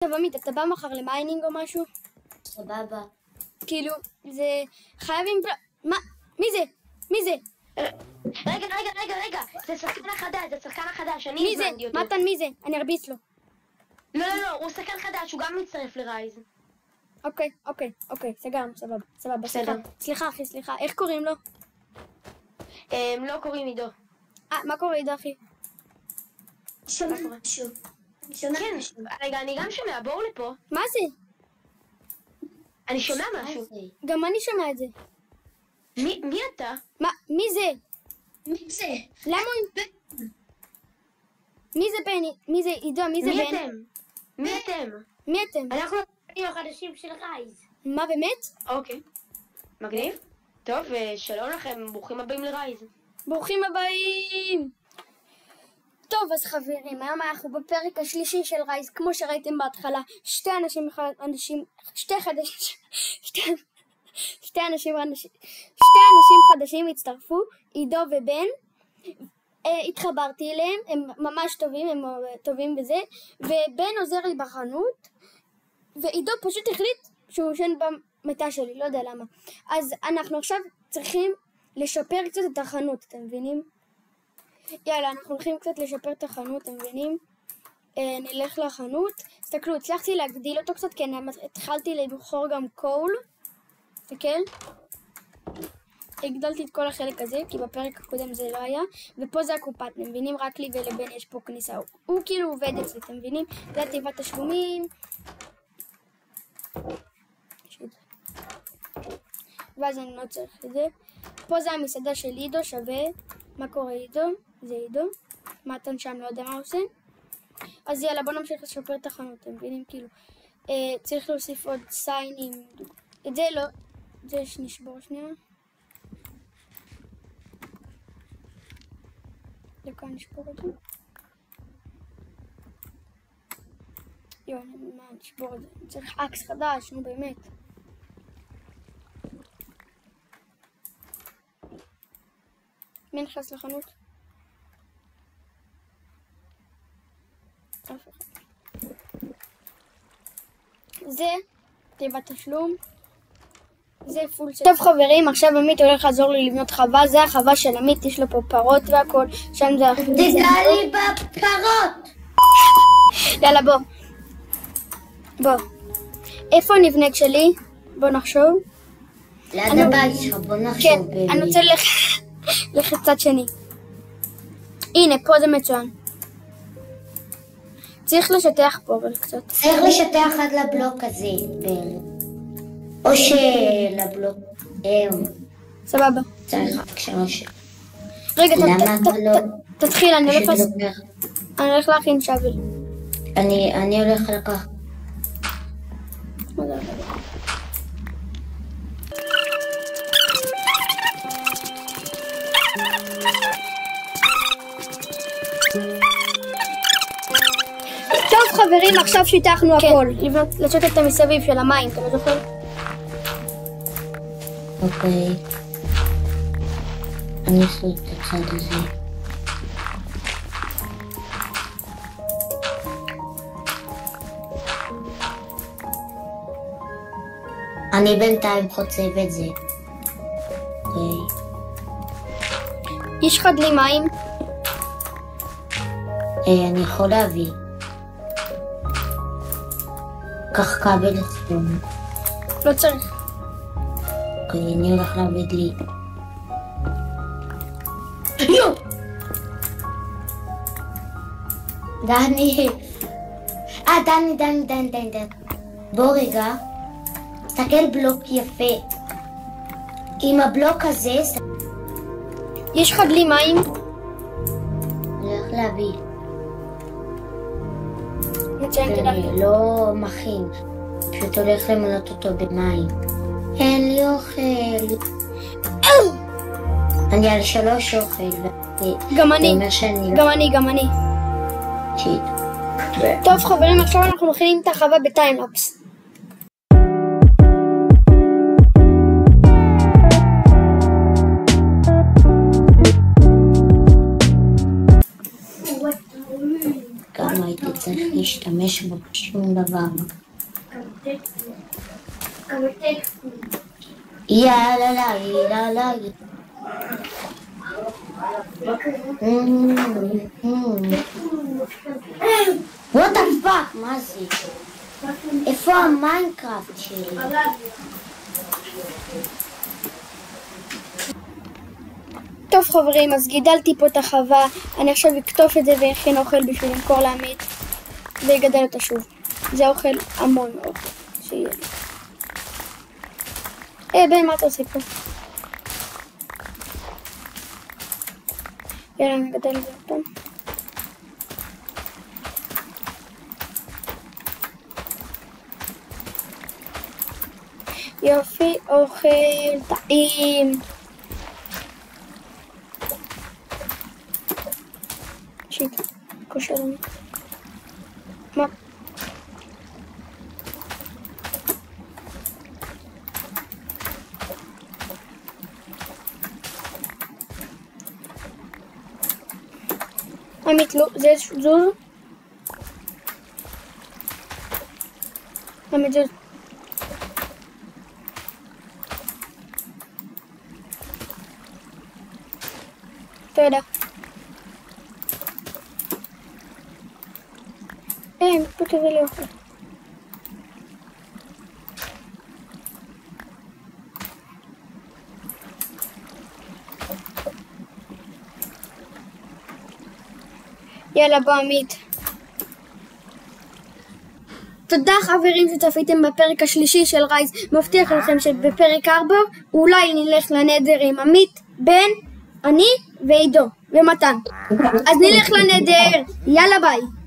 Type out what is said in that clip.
טוב, עמית, אתה בא מחר למיינינג או משהו? סבבה. כאילו, זה חייבים... מה? מי זה? מי זה? רגע, זה שחקן החדש, אני מי זה? הזמנתי אותו. מתן, מי זה? אני ארביץ לו. לא, הוא שחקן חדש, הוא גם מצטרף לרייז. אוקיי, סגרנו, סבבה. בסדר. סליחה, אחי, סליחה. איך קוראים לו? לא קוראים עידו. מה קורה עידו, אחי? שומע משהו. כן, רגע, אני גם שומע, בואו לפה. מה זה? אני שומע משהו. גם אני שומע את זה. מי אתה? מה? מי זה? מי זה? למה הוא... מי זה בני? מי זה עידו? מי זה בן? מי אתם? אנחנו החדשים של רייז. מה באמת? אוקיי. מגניב? טוב, שלום לכם, ברוכים הבאים לרייז. ברוכים הבאים! טוב, אז חברים, היום אנחנו בפרק השלישי של רייז, כמו שראיתם בהתחלה, שתי אנשים חדשים הצטרפו, עידו ובן. התחברתי אליהם, הם ממש טובים, הם טובים בזה, ובן עוזר לי בחנות, ועידו פשוט החליט שהוא ישן במיטה שלי, לא יודע למה. אז אנחנו עכשיו צריכים לשפר קצת את החנות, אתם מבינים? יאללה, אנחנו הולכים קצת לשפר את החנות, אתם מבינים? נלך לחנות. תסתכלו, הצלחתי להגדיל אותו קצת, כי התחלתי לבחור גם קול. תסתכל. הגדלתי את כל החלק הזה, כי בפרק הקודם זה לא היה. ופה זה הקופה, אתם מבינים? רק לי ולבן יש פה כניסה. הוא כאילו עובד אצלי, אתם מבינים? זה תיבת תשלומים. ואז אני לא צריך את זה. פה זה המסעדה של עידו, שווה. מה קורה עידו? זה עידו. מתן שם לא יודע מה עושה. אז יאללה, בוא נמשיך לשפר את החנות, אתם מבינים? כאילו, צריך להוסיף עוד סיינים. את זה לא, זה שנשבור שנייה. דקה נשבור את זה. יואו, מה, נשבור את זה. צריך אקס חדש, נו באמת. מי נכנס לחנות? זה תיבת תשלום. זה פול של... טוב חברים, עכשיו עמית הולך לעזור לי לבנות חווה. זה החווה של עמית, יש לו פה פרות והכל. שם זה... תגלי בפרות! יאללה בוא. איפה הנבנית שלי? בוא נחשוב. ליד הבית שלך, בוא נחשוב. כן, אני רוצה ללכת צד שני. הנה, פה זה מצוין. צריך לשטח פה אבל קצת. צריך לשטח עד לבלוק הזה, או שלבלוק... סבבה. צריך שלוש. רגע, למה אתה לא... תתחיל, אני הולך להכין שוול. אני הולך לקח. טוב חברים, עכשיו שיטחנו הכל. לשטט את המסביב של המים, אתה לא זוכר? אוקיי. אני אעשה את הצד הזה. אני בינתיים חוצב את זה. אוקיי. יש לך דלי מים? אני יכול להביא. קח כבל אצלנו. לא צריך. אוקיי, אני הולך להביא דלי. דני. דני. בוא רגע. תסתכל בלוק יפה. עם הבלוק הזה... יש לך דלי מים? אני הולך להביא. מצוין, לא מכין. פשוט הולך למנות אותו במים. אין לי אוכל. אני על 3 אוכל. גם אני. שיט. טוב חברים, עכשיו אנחנו מכינים את החווה בטיימלאפס. גם הייתי צריך להשתמש בו בשום דבר. יאללה, יאללה. What the fuck? מה זה? איפה המיינקראפט שלי? טוב חברים, אז גידלתי פה את החווה, אני עכשיו אקטוף את זה ואכין אוכל בשביל למכור לעמית ויגדל אותה שוב. זה אוכל המון אוכל שיהיה לי. בן, מה אתה עושה פה? יאללה, אני אגדל את זה עוד פעם. יופי, אוכל טעים. שיט, קושר לנו. מה? עמית, לא, זה זוז? עמית, זוז. תודה. פה תביא לי אוכל. יאללה, בוא עמית. תודה חברים שצפיתם בפרק השלישי של רייז. מבטיח לכם שבפרק 4 אולי נלך לנדר עם עמית, בן, אני ועידו ומתן. אז נלך לנדר. יאללה ביי.